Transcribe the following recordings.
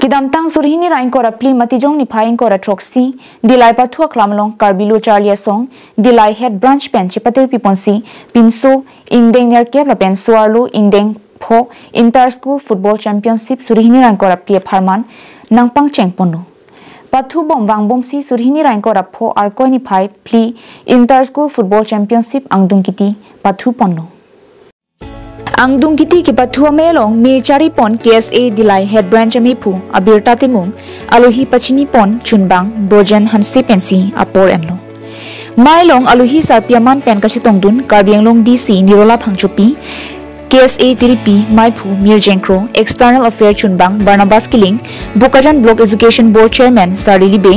Hidamtang surhini rain kora pli matijong ni phaing kora troxi dilai pathua klamlong karbilu charlia song dilai head branch pen chipatir piponsi pinso Ingdeng Nerkep lapen suarlo Ingdeng pho inter school football championship surhini rain kora pli pharman nangpang chengpono pathu bom wangbom si surhini rain kora pho arkoi ni phai pli inter school football championship angdungkiti pathu ponno Angdung kiti ke pathua melong me chari pon KSA dilai head branch amepu abirta timung aluhi pachini pon chunbang brojen hansi pensi apor enlo mailong aluhi sarpiaman pen kasitongdun karbianglong DC nirola phangchupi KSA tiripi maipu mirjenkro external affair chunbang barnabas kiling bukajan block education board chairman sarilibe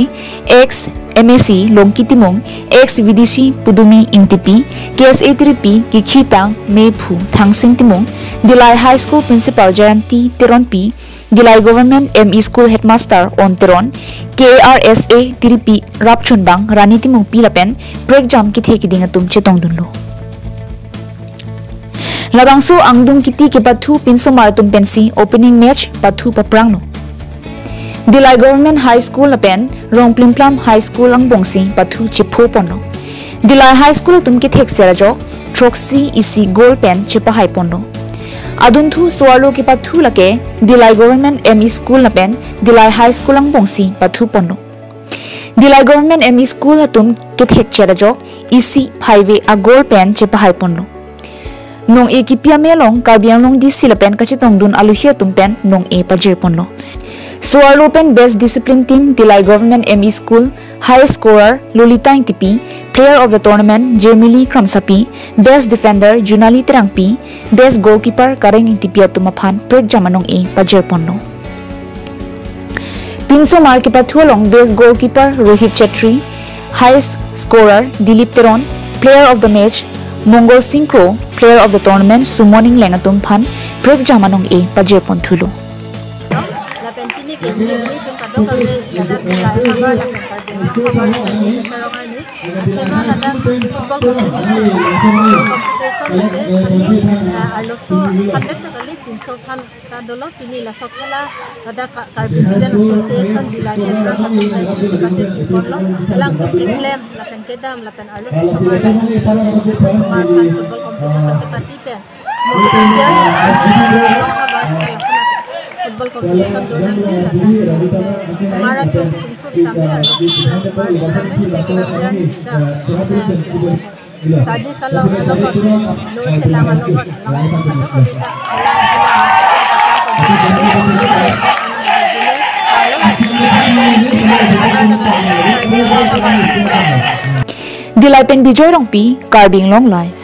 ex MSc Longkitimong ex VDC Pudumi Intipi KSA tiripi kikhitang mepu thangsing timong dilai high school principal Jayanti Teronpi dilai government ME school headmaster on Teron KRSA tiripi rapchunbang rani timong pilapen break jam ki theki dingatum chetongdunlo labangso angdung kiti ke pathu pinso maratum pensi opening match pathu paprangno Dilai Government High School lapen Rongplimplam High School ang bongsi pathu chipho pono Dilai High School tumki thek serajo troxi isi goal pen chipa hai pono Aduntu swalo ki pathu lake Dilai Government ME School lapen Dilai High School ang bongsi pathu pono Dilai Government ME School hatum ki thek serajo isi phaiwe a goal pen chipa hai pono Nong e ki pia melong karbiang long di silapen kachitong dun aluhia tumpen nong e pajir pono Suar Open Best Discipline Team Dilai Government ME School High Scorer Lolita Intipi Player of the Tournament Jermili Kramsapi Best Defender Junali Terangpi Best Goalkeeper Kareng Intipia Tumaphan Prek Jamanong E Pajer Pono Pinso Marki Pathualong Best Goalkeeper Rohit Chetri High Scorer Dilip Teron Player of the Match Mongol Sinkro Player of the Tournament Sumoning Lengatum Phan Prek Jamanong E Pajer Ponthulo Football competition donang jela semara tu khusus kami harus bers kami cek kerjaan study salah logot lo celangan logot kalau kita Dilai pen bijoy rongpi karbing long life